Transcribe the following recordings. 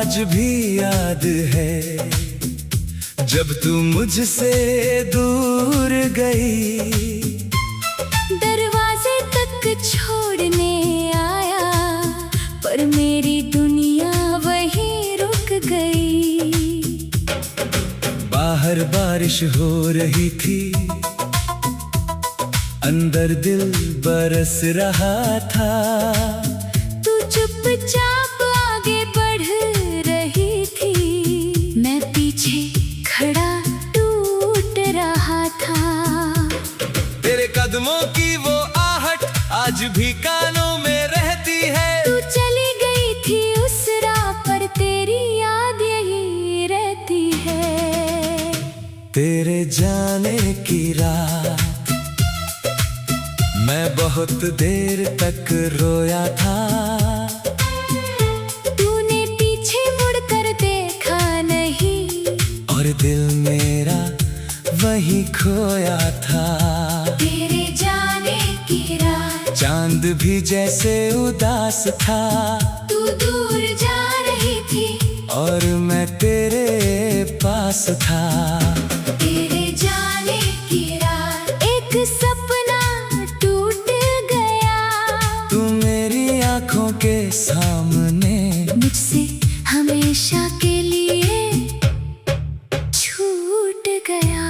आज भी याद है जब तू मुझसे दूर गई। दरवाजे तक छोड़ने आया पर मेरी दुनिया वहीं रुक गई। बाहर बारिश हो रही थी, अंदर दिल बरस रहा था। तू चुपचाप आगे बढ़ रही थी, मैं पीछे खड़ा टूट रहा था। तेरे कदमों की वो आहट आज भी कानों में रहती है। तू चली गई थी उस राह पर, तेरी याद यही रहती है। तेरे जाने की रात मैं बहुत देर तक रोया था। तूने पीछे मुड़कर देखा नहीं और दिल मेरा वही खोया था। तेरे जाने की रात चांद भी जैसे उदास था। तू दूर जा रही थी और मैं तेरे पास था। तेरे जाने की रात एक सपना टूट गया। तू मेरी आंखों के सामने मुझसे हमेशा के लिए छूट गया।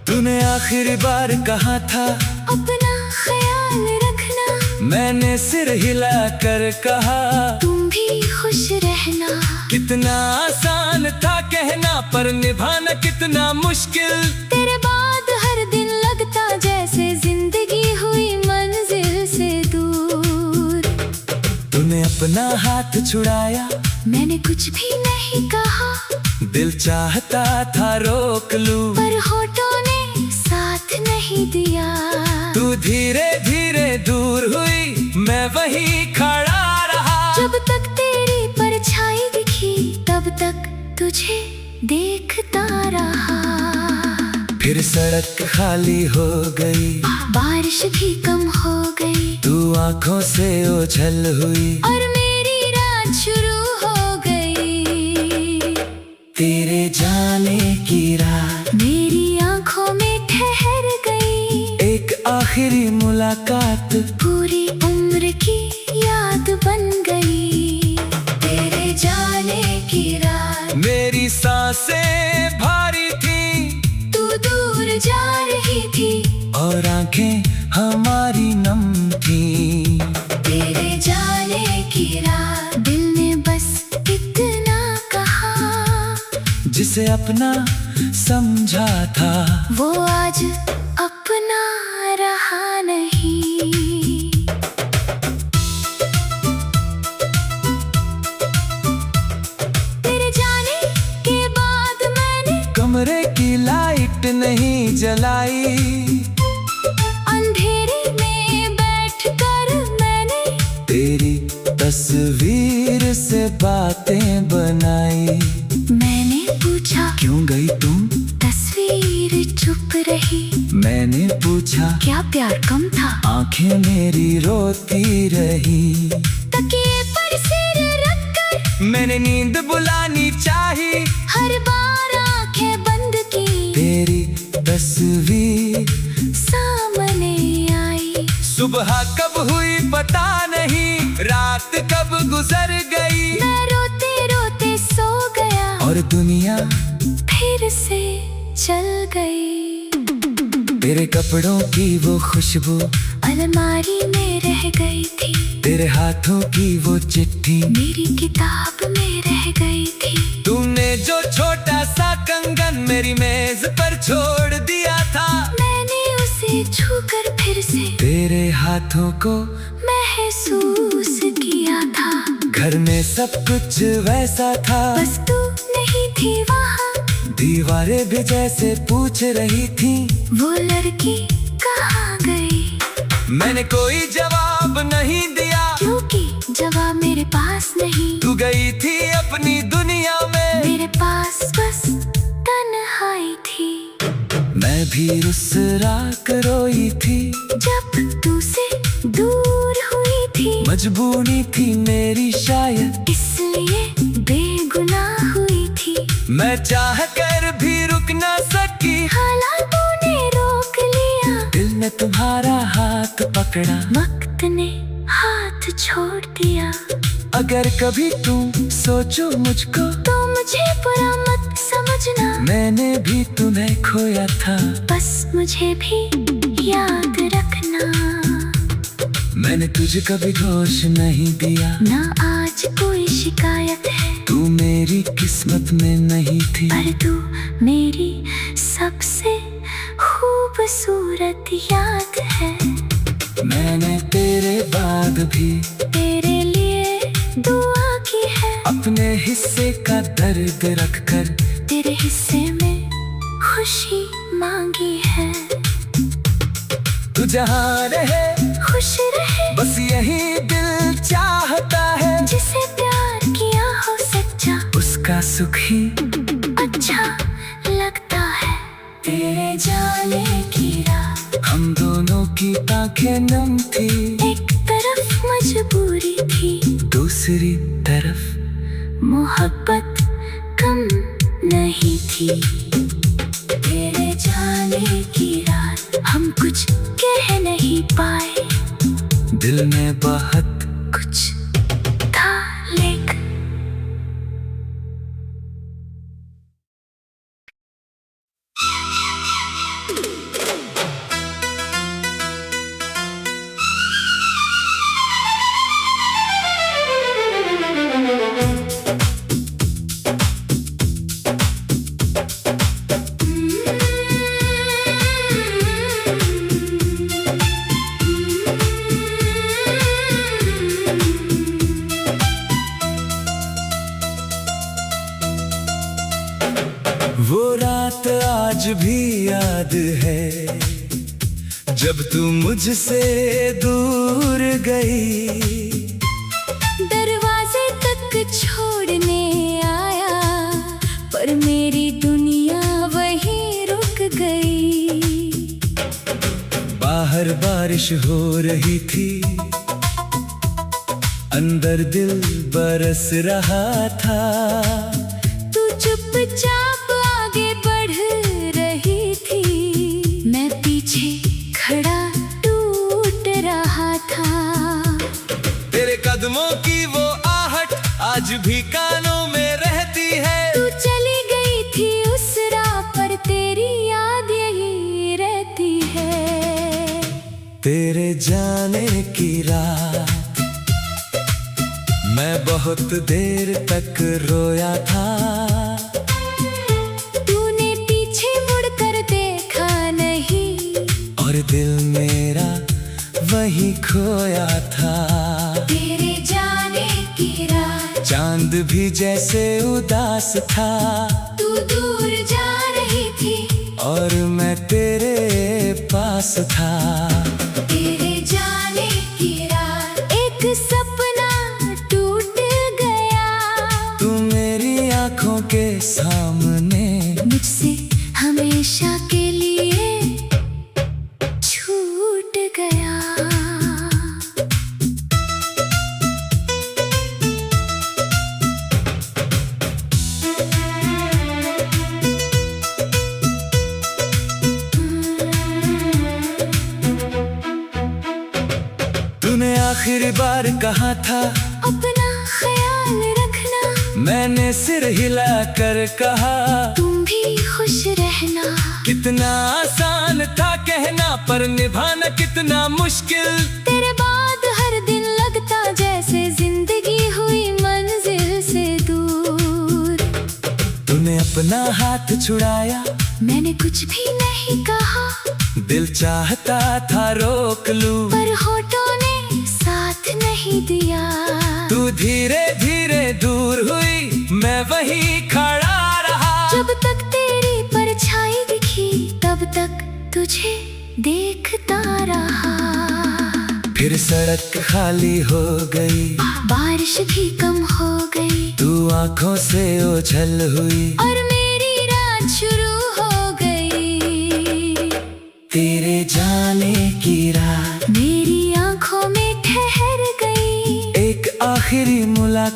तूने आखिरी बार कहा था अपना ख्याल रखना, मैंने सिर हिला कर कहा तुम भी खुश रहना। कितना आसान था कहना, पर निभाना कितना मुश्किल। तेरे बाद हर दिन लगता जैसे जिंदगी हुई मंजिल से दूर। तूने अपना हाथ छुड़ाया, मैंने कुछ भी नहीं कहा, दिल चाहता था रोक लूं, पर होठों ने साथ नहीं दिया। तू धीरे धीरे दूर हुई, मैं वहीं खड़ा रहा। जब तक तेरी परछाई दिखी तब तक तुझे देखता रहा। फिर सड़क खाली हो गई, बारिश भी कम हो गई, तू आंखों से ओझल हुई और मेरी रात शुरू हो गई। तेरे जाने की रात मेरी आंखों में ठहर गई, एक आखिरी मुलाकात पूरी उम्र की याद बन गई। तेरे जाने की रात मेरी सांसें भारी थी, तू दूर जा रही थी और आंखें हमारी नम थी। तेरे जाने की रात दिल ने बस इतना कहा, जिसे अपना समझा था वो आज अपना रहा नहीं। तेरे जाने के बाद मैंने कमरे की लाइट नहीं जलाई, अंधेरे में बैठकर मैंने तेरी तस्वीर से बातें बनाई। मैंने पूछा क्यों गई तुम, तस्वीर चुप रही। मैंने पूछा क्या प्यार कम था, आंखें मेरी रोती रही। तकिए पर सिर रखकर मैंने नींद बुलानी चाही, हर बार आंखें बंद की तेरी तस्वीर सामने आई। सुबह कब हुई पता नहीं, रात कब गुजर गई, मैं रोते रोते सो गया और दुनिया फिर से चल गई। तेरे कपड़ों की वो खुशबू अलमारी में रह गई थी, तेरे हाथों की वो चिट्ठी मेरी किताब में रह गई थी। तुमने जो छोटा सा कंगन मेरी मेज पर छोड़ दिया था, मैंने उसे छूकर फिर से तेरे हाथों को महसूस किया था। घर में सब कुछ वैसा था, बस तू नहीं थी वहाँ, दीवारें भी जैसे पूछ रही थी वो लड़की कहाँ गई। मैंने कोई जवाब नहीं दिया, क्योंकि जवाब मेरे पास नहीं। तू गई थी अपने भी रुसरा कर रोई थी। जब तू से दूर हुई थी, मजबूरी थी मेरी शायद, इसलिए बेगुनाह हुई थी। मैं चाह कर भी रुक ना सकी, हालातों ने रोक लिया। दिल ने तुम्हारा हाथ पकड़ा, वक्त ने हाथ छोड़ दिया। अगर कभी तुम सोचो मुझको, तो मुझे बुरा मत समझना। मैंने भी तुम्हें खोया था, बस मुझे भी याद रखना। मैंने तुझे कभी दोष नहीं दिया, ना आज कोई शिकायत है। तू मेरी किस्मत में नहीं थी, पर तू मेरी सबसे खूबसूरत याद है। मैंने तेरे बाद भी तेरे लिए दुआ की है, अपने हिस्से का दर्द रखकर तेरे हिस्से में खुशी मांगी है। तू जहाँ रहे खुश रहे, बस यही दिल चाहता है। जिसे प्यार किया हो सच्चा, उसका सुख ही अच्छा लगता है। तेरे जाने की रात, हम दोनों की आंखें नम थी। एक तरफ मजबूरी थी, दूसरी तरफ मोहब्बत कम नहीं थी। तेरे जाने की रात, हम कुछ कह नहीं पाए। दिल में बहुत कुछ था लेकिन वो रात आज भी याद है, जब तू मुझसे दूर गई। दरवाजे तक छोड़ने आया, पर मेरी दुनिया वहीं रुक गई। बाहर बारिश हो रही थी, अंदर दिल बरस रहा था। तू चुपचाप आगे बढ़ रही थी, मैं पीछे खड़ा टूट रहा था। तेरे कदमों की वो आहट आज भी कानों में रहती है। तू चली गई थी उस राह पर, तेरी याद यही रहती है। तेरे जाने की रात मैं बहुत देर तक रोया था। तूने पीछे मुड़कर देखा नहीं, और दिल मेरा वही खोया था। तेरे जाने की रात, चांद भी जैसे उदास था। तू दूर जा रही थी, और मैं तेरे पास था। तेरे जाने की रात, एक सपना टूट गया। तू मेरी आंखों के सामने मुझसे हमेशा के लिए छूट गया। तूने आखिरी बार कहा था, अपना ख्याल रखना। मैंने सिर हिला कर कहा। तुम भी खुश रहना। कितना आसान था कहना, पर निभाना कितना मुश्किल। तेरे बाद हर दिन लगता जैसे जिंदगी हुई मंजिल से दूर। तूने अपना हाथ छुड़ाया, मैंने कुछ भी नहीं कहा। दिल चाहता था रोक लूं, पर होठों ने साथ नहीं दिया। तू धीरे धीरे दूर हुई, मैं वहीं खड़ा रहा। जब तक तेरी परछाई दिखी, तब तक तुझे देखता रहा। फिर सड़क खाली हो गई, बारिश भी कम हो गई, तू आंखों से ओझल हुई। और मेरी रात शुरू हो गई।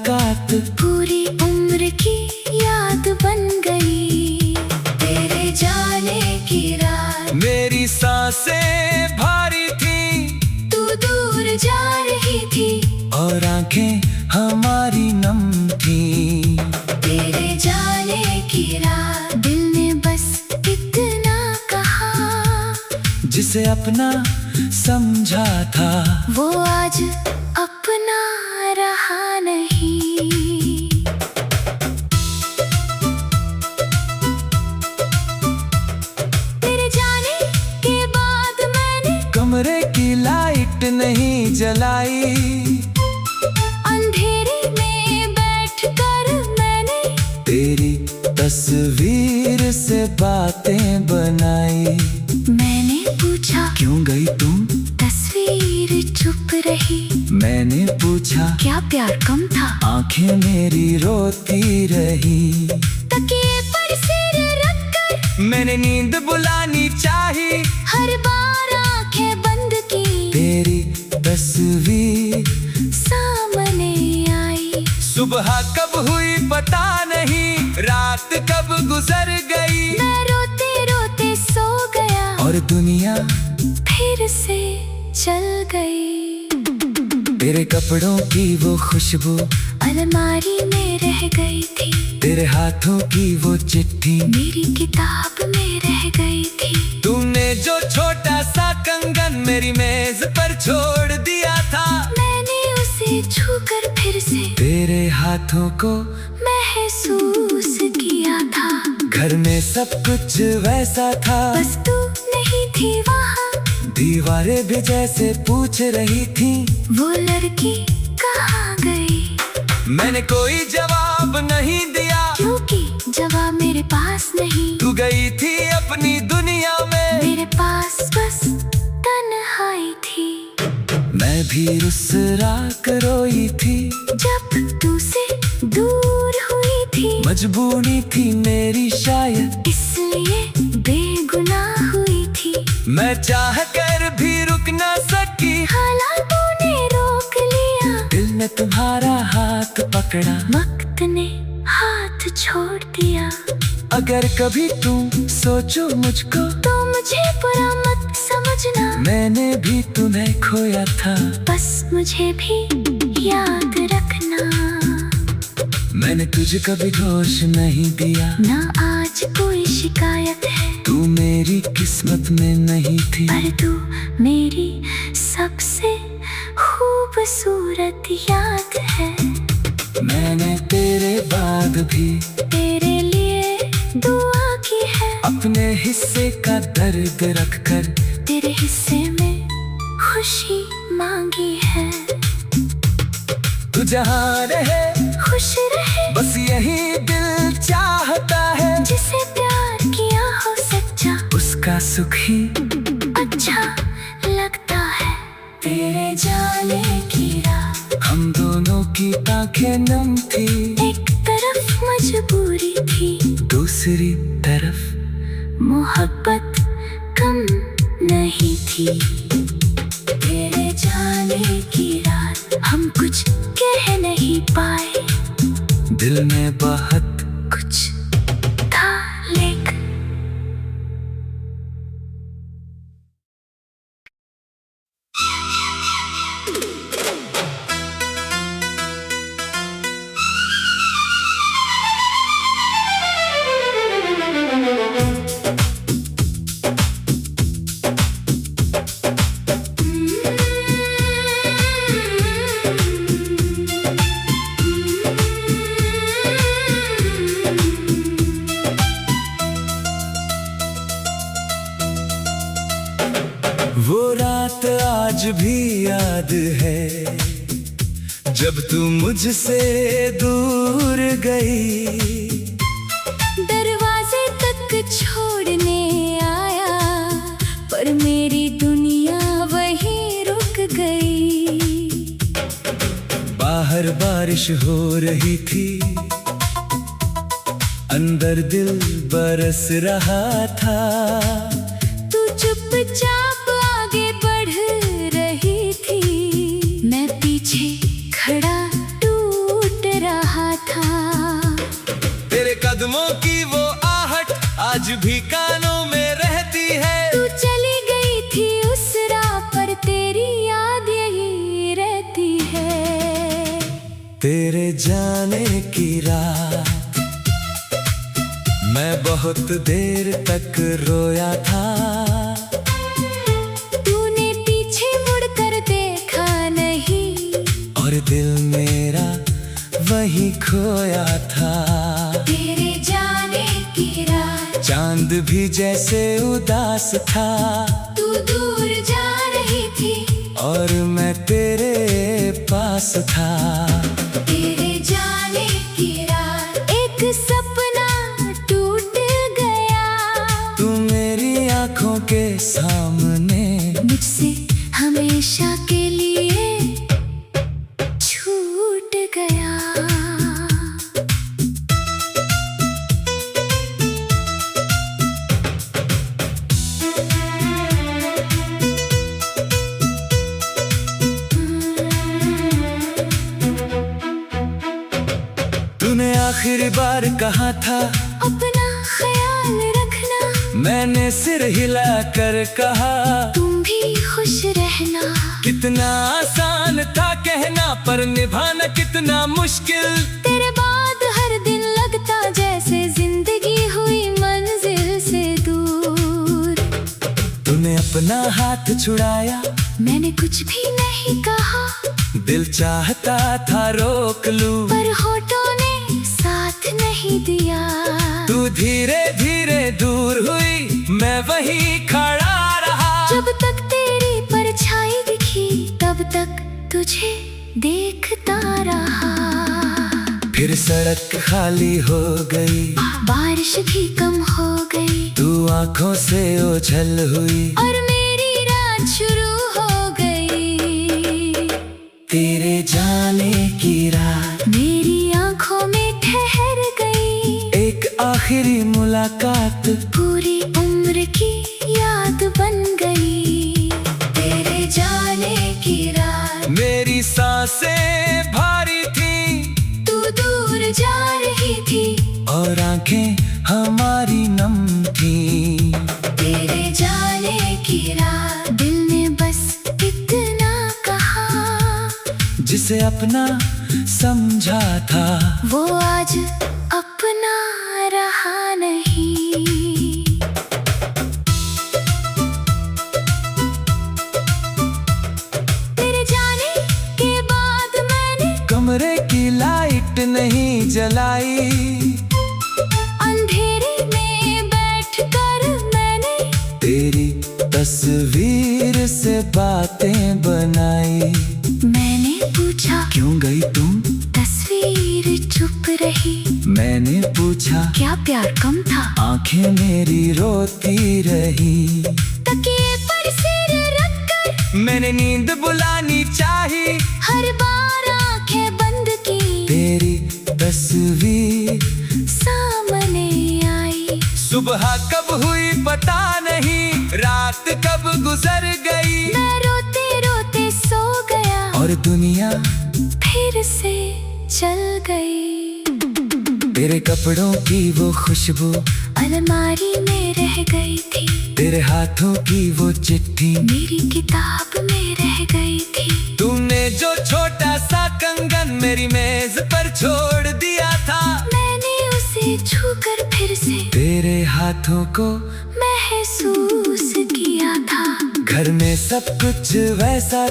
मुलाकात पूरी उम्र की याद बन गई। तेरे जाने की रात मेरी सांसें भारी थी, तू दूर जा रही थी। और आंखें हमारी नम थी। तेरे जाने की रात दिल ने बस इतना कहा, जिसे अपना समझा था वो आज अपना रहा नहीं। तेरे जाने के बाद मैंने कमरे की लाइट नहीं जलाई, अंधेरे में बैठकर मैंने तेरी तस्वीर से बातें बनाई। मैंने पूछा क्यों गई तुम? तस्वीर चुप रही। मैंने पूछा क्या प्यार कम था? आंखें मेरी रोती रही। तकिए पर सिर रखकर मैंने नींद बुलानी चाही, हर बार आंखें बंद की। तेरी तस्वीर सामने आई। सुबह कब हुई पता नहीं, रात कब गुजर गई। मैं रोते रोते सो गया और दुनिया फिर से चल गई। तेरे कपड़ों की वो खुशबू अलमारी में रह गई थी। तेरे हाथों की वो चिट्ठी मेरी किताब में रह गई थी। तूने जो छोटा सा कंगन मेरी मेज पर छोड़ दिया था, मैंने उसे छूकर फिर से तेरे हाथों को महसूस किया था। घर में सब कुछ वैसा था, बस तू नहीं थी वहाँ। दीवारें भी जैसे पूछ रही थी, वो लड़की कहाँ गई? मैंने कोई जवाब नहीं दिया, क्योंकि जवाब मेरे पास नहीं। तू गई थी अपनी दुनिया में, मेरे पास बस तन्हाई थी। मैं भी रुस रात रोई थी, जब तू से दूर हुई थी। मजबूरी थी मेरी शायद, इसलिए बेगुनाह हुई थी। मैं चाह कर भी रुक न सकी। हालातों ने रोक लिया, दिल ने तुम्हारा हाथ पकड़ा, वक्त ने हाथ छोड़ दिया। अगर कभी तुम सोचो मुझको तो मुझे बुरा मत समझना, मैंने भी तुम्हें खोया था। बस मुझे भी याद रखना। मैंने तुझे कभी दोष नहीं दिया, ना आज कोई शिकायत है। तू मेरी किस्मत में नहीं थी, पर तू मेरी सबसे खूबसूरत याद है। मैंने तेरे बाद भी तेरे लिए दुआ की है, अपने हिस्से का दर्द रखकर तेरे हिस्से में खुशी मांगी है। तू जहाँ रहे खुश रहे, बस यही दिल चाहता है, जिसे प्यार किया हो सच्चा, उसका सुख ही अच्छा लगता है। तेरे जाने की रात हम दोनों की आंखें नम थी, एक तरफ मजबूरी थी, दूसरी तरफ मोहब्बत कम नहीं थी। तेरे जाने की रात हम कुछ कह नहीं पाए, दिल में बहुत कुछ था लेकिन वो रात आज भी याद है, जब तू मुझसे दूर गई। दरवाजे तक छोड़ने आया, पर मेरी दुनिया वहीं रुक गई। बाहर बारिश हो रही थी, अंदर दिल बरस रहा था। तू चुपचाप आगे बढ़ रही थी, मैं पीछे खड़ा टूट की रात मैं बहुत देर तक रोया था। तूने पीछे मुड़कर देखा नहीं और दिल मेरा वही खोया था। तेरे जाने की रात चांद भी जैसे उदास था। तू दूर जा रही थी और मैं तेरे पास था। तेरे जाने की रात एक सपना टूट गया। तू मेरी आंखों के सामने मुझसे हमेशा के लिए छूट गया। तूने आखिरी बार कहा था अपना ख्याल रखना। मैंने सिर हिला कर कहा तुम भी खुश रहना। कितना आसान था कहना पर निभाना कितना मुश्किल। तेरे बाद हर दिन लगता जैसे जिंदगी हुई मंजिल से दूर। तूने अपना हाथ छुड़ाया मैंने कुछ भी नहीं कहा दिल चाहता था रोक लूं पर होठों ने साथ नहीं दिया। तू धीरे धीरे दूर हुई मैं वहीं खड़ा रहा। जब तक तेरी परछाई दिखी तब तक तुझे देखता रहा। फिर सड़क खाली हो गई बारिश भी कम हो गई तू आंखों से ओझल हुई और मेरी रात शुरू हो गई। तेरे जाने की रात मेरी आंखों में ठहर गई। एक आखिरी मुलाकात पूरी उम्र की याद बन गई। तेरे जाने की रात मेरी सांसें भारी थी तू दूर जा रही थी और आंखें हमारी नम थी। तेरे जाने की रात दिल ने बस इतना कहा। जिसे अपना समझा था वो आज अपना रहा नहीं। तेरे जाने के बाद मैंने कमरे की लाइट नहीं जलाई। अंधेरे में बैठकर मैंने तेरी तस्वीर से बातें बनाई। मैंने पूछा क्यों गई तुम तस्वीर चुप रही। मैंने पूछा क्या प्यार कम था। आंखें मेरी रोती रही। तकिए पर सिर रखकर मैंने नींद बुलानी चाही हर बार आंखें बंद की तेरी तस्वीर सामने आई। सुबह कब हुई पता नहीं रात कब गुजर गई। मैं रोते रोते सो गया और दुनिया फिर से चल गई। तेरे कपड़ों की वो खुशबू अलमारी में रह गई थी। तेरे हाथों की वो चिट्ठी मेरी किताब में रह गई थी। तूने जो छोटा सा कंगन मेरी मेज पर छोड़ दिया था मैंने उसे छूकर फिर से तेरे हाथों को महसूस किया था। घर में सब कुछ वैसा